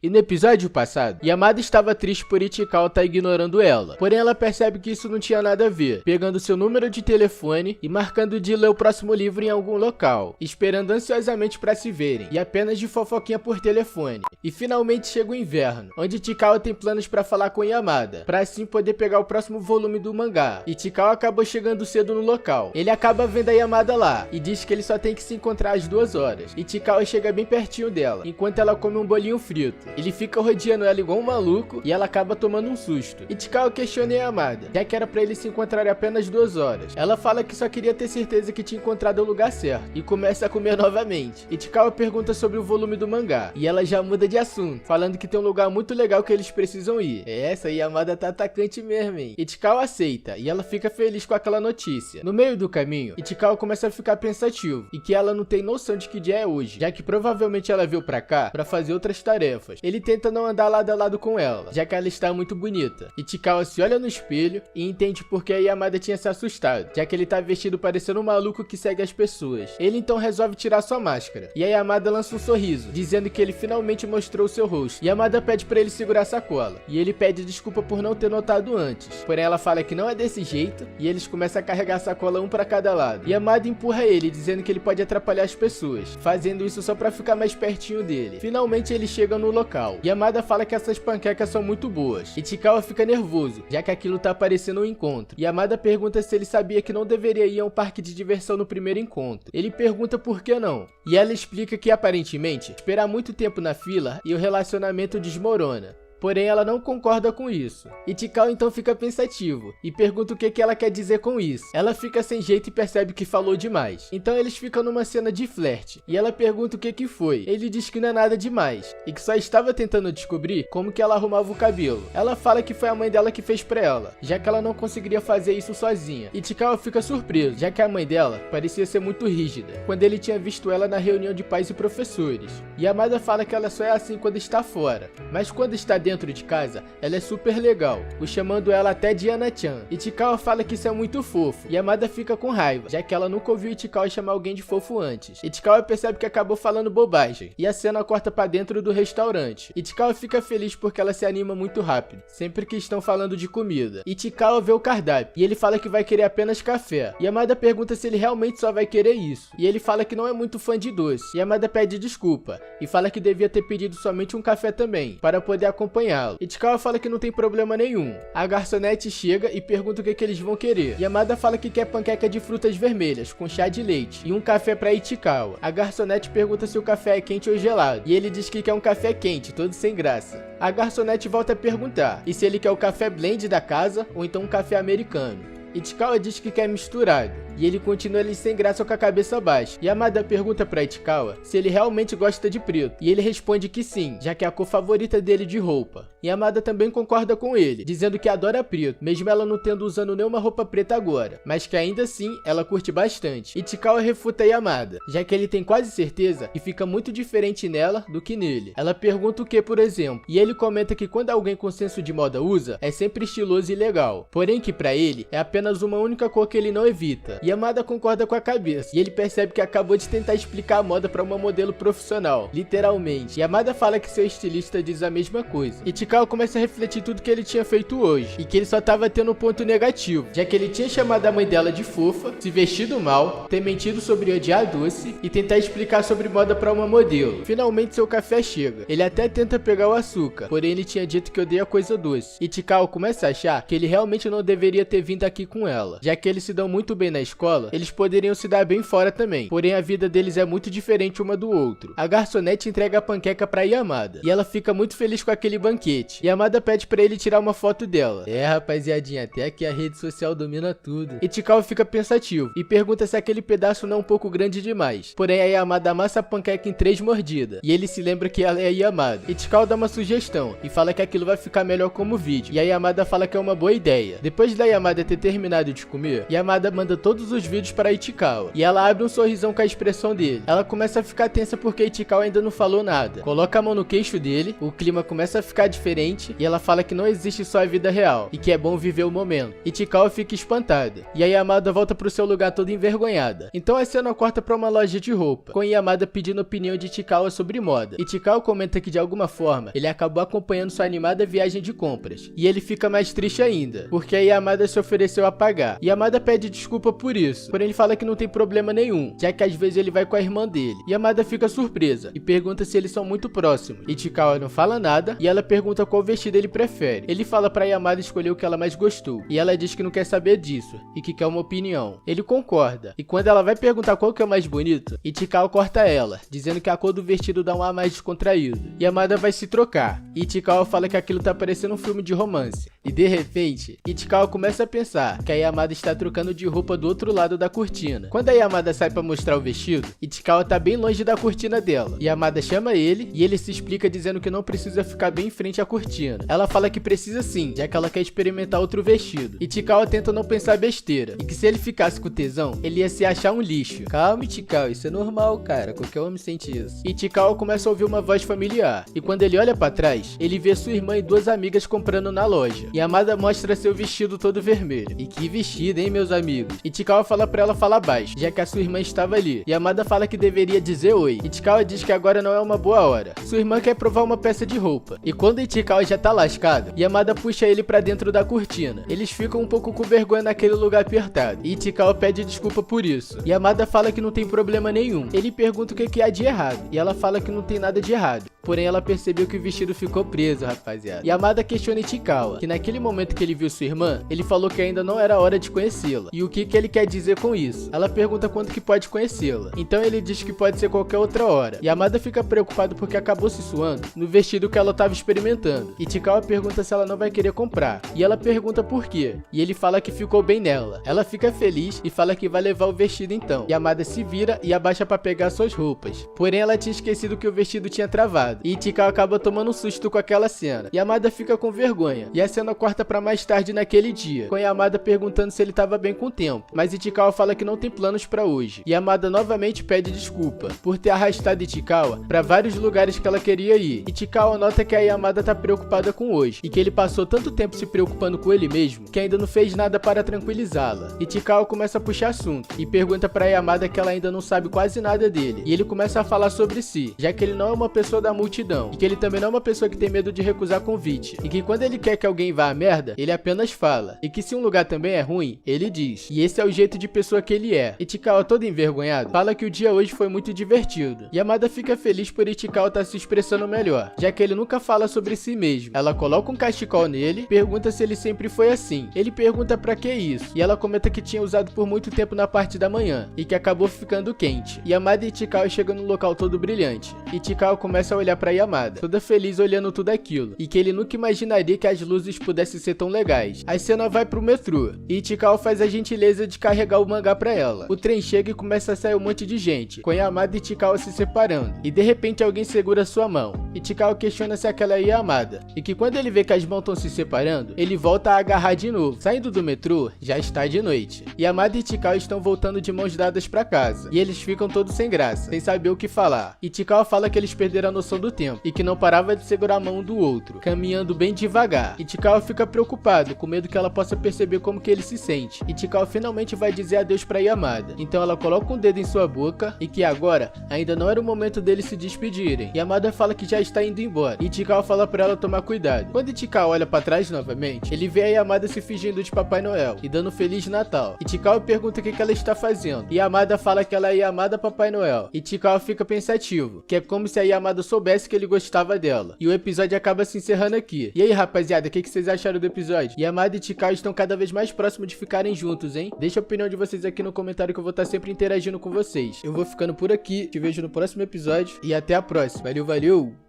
E no episódio passado, Yamada estava triste por Ichikawa estar ignorando ela. Porém, ela percebe que isso não tinha nada a ver, pegando seu número de telefone e marcando de ler o próximo livro em algum local, esperando ansiosamente para se verem, e apenas de fofoquinha por telefone. E finalmente chega o inverno, onde Ichikawa tem planos para falar com Yamada, para assim poder pegar o próximo volume do mangá. Ichikawa acabou chegando cedo no local. Ele acaba vendo a Yamada lá, e diz que ele só tem que se encontrar às 2 horas. Ichikawa chega bem pertinho dela, enquanto ela come um bolinho frito. Ele fica rodeando ela igual um maluco e ela acaba tomando um susto. Ichikawa questiona a Yamada, já que era pra eles se encontrarem apenas 2 horas. Ela fala que só queria ter certeza que tinha encontrado o lugar certo e começa a comer novamente. Ichikawa pergunta sobre o volume do mangá e ela já muda de assunto, falando que tem um lugar muito legal que eles precisam ir. Essa Yamada tá atacante mesmo, hein? Ichikawa aceita e ela fica feliz com aquela notícia. No meio do caminho, Ichikawa começa a ficar pensativo e que ela não tem noção de que dia é hoje, já que provavelmente ela veio pra cá pra fazer outras tarefas. Ele tenta não andar lado a lado com ela, já que ela está muito bonita. Ichikawa se olha no espelho e entende porque a Yamada tinha se assustado, já que ele tá vestido parecendo um maluco que segue as pessoas. Ele então resolve tirar sua máscara, e a Yamada lança um sorriso, dizendo que ele finalmente mostrou seu rosto. Yamada pede pra ele segurar a sacola, e ele pede desculpa por não ter notado antes. Porém ela fala que não é desse jeito, e eles começam a carregar a sacola um pra cada lado. Yamada empurra ele, dizendo que ele pode atrapalhar as pessoas, fazendo isso só pra ficar mais pertinho dele. Finalmente eles chegam no local. Yamada fala que essas panquecas são muito boas. Ichikawa fica nervoso, já que aquilo tá parecendo um encontro. Yamada pergunta se ele sabia que não deveria ir a um parque de diversão no primeiro encontro. Ele pergunta por que não. E ela explica que aparentemente, esperar muito tempo na fila e o relacionamento desmorona. Porém, ela não concorda com isso. Ichikawa então fica pensativo e pergunta o que ela quer dizer com isso. Ela fica sem jeito e percebe que falou demais. Então eles ficam numa cena de flerte e ela pergunta o que foi. Ele diz que não é nada demais e que só estava tentando descobrir como que ela arrumava o cabelo. Ela fala que foi a mãe dela que fez pra ela, já que ela não conseguiria fazer isso sozinha. Ichikawa fica surpreso, já que a mãe dela parecia ser muito rígida quando ele tinha visto ela na reunião de pais e professores. Yamada fala que ela só é assim quando está fora, mas quando está dentro de casa, ela é super legal, chamando ela até de Ana-chan. Ichikawa fala que isso é muito fofo, e Yamada fica com raiva, já que ela nunca ouviu Ichikawa chamar alguém de fofo antes. Ichikawa percebe que acabou falando bobagem, e a cena corta pra dentro do restaurante. Ichikawa fica feliz porque ela se anima muito rápido, sempre que estão falando de comida. Ichikawa vê o cardápio, e ele fala que vai querer apenas café. Yamada pergunta se ele realmente só vai querer isso, e ele fala que não é muito fã de doce. Yamada pede desculpa, e fala que devia ter pedido somente um café também, para poder acompanhá-lo. Ichikawa fala que não tem problema nenhum. A garçonete chega e pergunta o que eles vão querer. Yamada fala que quer panqueca de frutas vermelhas, com chá de leite, e um café pra Ichikawa. A garçonete pergunta se o café é quente ou gelado, e ele diz que quer um café quente, todo sem graça. A garçonete volta a perguntar, e se ele quer o café blend da casa, ou então um café americano. Ichikawa diz que quer misturado, e ele continua ali sem graça com a cabeça baixa. Yamada pergunta pra Ichikawa se ele realmente gosta de preto, e ele responde que sim, já que é a cor favorita dele de roupa. Yamada também concorda com ele, dizendo que adora preto, mesmo ela não tendo usando nenhuma roupa preta agora, mas que ainda assim ela curte bastante. Ichikawa refuta Yamada, já que ele tem quase certeza que fica muito diferente nela do que nele. Ela pergunta o que, por exemplo, e ele comenta que quando alguém com senso de moda usa, é sempre estiloso e legal, porém que pra ele é apenas uma única cor que ele não evita. Yamada concorda com a cabeça, e ele percebe que acabou de tentar explicar a moda para uma modelo profissional, literalmente. Yamada fala que seu estilista diz a mesma coisa. Ichikawa começa a refletir tudo que ele tinha feito hoje, e que ele só estava tendo um ponto negativo, já que ele tinha chamado a mãe dela de fofa, se vestido mal, ter mentido sobre odiar doce, e tentar explicar sobre moda para uma modelo. Finalmente seu café chega. Ele até tenta pegar o açúcar, porém ele tinha dito que odeia coisa doce. Ichikawa começa a achar que ele realmente não deveria ter vindo aqui com ela, já que eles se dão muito bem na escola, eles poderiam se dar bem fora também, porém a vida deles é muito diferente uma do outro. A garçonete entrega a panqueca pra Yamada, e ela fica muito feliz com aquele banquete. Yamada pede pra ele tirar uma foto dela. Rapaziadinha, até aqui a rede social domina tudo. Ichikawa fica pensativo, e pergunta se aquele pedaço não é um pouco grande demais. Porém a Yamada amassa a panqueca em 3 mordidas, e ele se lembra que ela é a Yamada. Ichikawa dá uma sugestão, e fala que aquilo vai ficar melhor como vídeo, e a Yamada fala que é uma boa ideia. Depois da Yamada ter terminado de comer, Yamada manda todos todos os vídeos para Ichikawa. E ela abre um sorrisão com a expressão dele. Ela começa a ficar tensa porque Ichikawa ainda não falou nada. Coloca a mão no queixo dele, o clima começa a ficar diferente e ela fala que não existe só a vida real e que é bom viver o momento. Ichikawa fica espantada. E a Yamada volta pro seu lugar toda envergonhada. Então a cena corta pra uma loja de roupa, com Yamada pedindo opinião de Ichikawa sobre moda. Ichikawa comenta que de alguma forma ele acabou acompanhando sua animada viagem de compras. E ele fica mais triste ainda, porque a Yamada se ofereceu a pagar. Yamada pede desculpa por isso, porém ele fala que não tem problema nenhum, já que às vezes ele vai com a irmã dele. Yamada fica surpresa e pergunta se eles são muito próximos. Ichikawa não fala nada e ela pergunta qual vestido ele prefere. Ele fala pra Yamada escolher o que ela mais gostou e ela diz que não quer saber disso e que quer uma opinião. Ele concorda e quando ela vai perguntar qual que é o mais bonito, Ichikawa corta ela, dizendo que a cor do vestido dá um ar mais descontraído. Yamada vai se trocar e Ichikawa fala que aquilo tá parecendo um filme de romance. E de repente, Ichikawa começa a pensar que a Yamada está trocando de roupa do outro lado da cortina. Quando a Yamada sai pra mostrar o vestido, Ichikawa tá bem longe da cortina dela. Yamada chama ele e ele se explica dizendo que não precisa ficar bem em frente à cortina. Ela fala que precisa sim, já que ela quer experimentar outro vestido. Ichikawa tenta não pensar besteira, e que se ele ficasse com tesão, ele ia se achar um lixo. Calma, Ichikawa, isso é normal, cara, qualquer homem sente isso. Ichikawa começa a ouvir uma voz familiar, e quando ele olha pra trás, ele vê sua irmã e duas amigas comprando na loja. Yamada mostra seu vestido todo vermelho. E que vestido, hein, meus amigos? Ichikawa fala pra ela falar baixo, já que a sua irmã estava ali. Yamada fala que deveria dizer oi. Ichikawa diz que agora não é uma boa hora. Sua irmã quer provar uma peça de roupa. E quando Ichikawa já tá lascado, Yamada puxa ele pra dentro da cortina. Eles ficam um pouco com vergonha naquele lugar apertado. E Ichikawa pede desculpa por isso. Yamada fala que não tem problema nenhum. Ele pergunta o que há de errado. E ela fala que não tem nada de errado. Porém, ela percebeu que o vestido ficou preso, rapaziada. Yamada questiona Ichikawa, que naquele momento que ele viu sua irmã, ele falou que ainda não era hora de conhecê-la. E o que ele quer dizer com isso? Ela pergunta quando que pode conhecê-la. Então ele diz que pode ser qualquer outra hora. Yamada fica preocupado porque acabou se suando no vestido que ela estava experimentando. Ichikawa pergunta se ela não vai querer comprar. E ela pergunta por quê. E ele fala que ficou bem nela. Ela fica feliz e fala que vai levar o vestido então. Yamada se vira e abaixa para pegar suas roupas. Porém, ela tinha esquecido que o vestido tinha travado. E Ichikawa acaba tomando um susto com aquela cena. Yamada fica com vergonha. E a cena corta pra mais tarde naquele dia, com Yamada perguntando se ele tava bem com o tempo. Mas Ichikawa fala que não tem planos pra hoje. Yamada novamente pede desculpa por ter arrastado Ichikawa pra vários lugares que ela queria ir. Ichikawa nota que a Yamada tá preocupada com hoje e que ele passou tanto tempo se preocupando com ele mesmo que ainda não fez nada para tranquilizá-la. Ichikawa começa a puxar assunto e pergunta pra Yamada que ela ainda não sabe quase nada dele. E ele começa a falar sobre si, já que ele não é uma pessoa da multidão e que ele também não é uma pessoa que tem medo de recusar convite e que quando ele quer que alguém vá à merda, ele apenas fala, e que se um lugar também é ruim, ele diz. E esse é o jeito de pessoa que ele é. Ichikawa, todo envergonhado, fala que o dia hoje foi muito divertido. Yamada fica feliz por Ichikawa estar se expressando melhor, já que ele nunca fala sobre si mesmo. Ela coloca um cachecol nele, pergunta se ele sempre foi assim. Ele pergunta pra que isso, e ela comenta que tinha usado por muito tempo na parte da manhã, e que acabou ficando quente. Yamada e Ichikawa chegam no local todo brilhante. Ichikawa começa a olhar pra Yamada, toda feliz olhando tudo aquilo, e que ele nunca imaginaria que as luzes pudessem ser tão legais. A cena vai pro metrô, e Ichikawa faz a gentileza de carregar o mangá pra ela. O trem chega e começa a sair um monte de gente, com Yamada e Ichikawa se separando, e de repente alguém segura sua mão. Ichikawa questiona se aquela é Yamada, e que quando ele vê que as mãos estão se separando, ele volta a agarrar de novo. Saindo do metrô, já está de noite. Yamada e Ichikawa estão voltando de mãos dadas pra casa, e eles ficam todos sem graça, sem saber o que falar. Ichikawa fala que eles perderam a noção do tempo, e que não parava de segurar a mão um do outro, caminhando bem devagar. Ichikawa fica preocupado, com medo que ela possa perceber como que ele se sente. Ichikawa finalmente vai dizer adeus pra Yamada, então ela coloca um dedo em sua boca, e que agora ainda não era o momento deles se despedirem. Yamada fala que já está indo embora, e Ichikawa fala pra ela tomar cuidado. Quando Ichikawa olha pra trás novamente, ele vê a Yamada se fingindo de Papai Noel, e dando Feliz Natal. Ichikawa pergunta o que ela está fazendo, e Yamada fala que ela é Yamada Papai Noel. Ichikawa fica pensativo, que é como se a Yamada soubesse que ele gostava dela. E o episódio acaba se encerrando aqui. E aí, rapaziada, o que vocês acharam do episódio? Yamada e Ichikawa estão cada vez mais próximos de ficarem juntos, hein? Deixa a opinião de vocês aqui no comentário que eu vou estar sempre interagindo com vocês. Eu vou ficando por aqui, te vejo no próximo episódio e até a próxima. Valeu, valeu!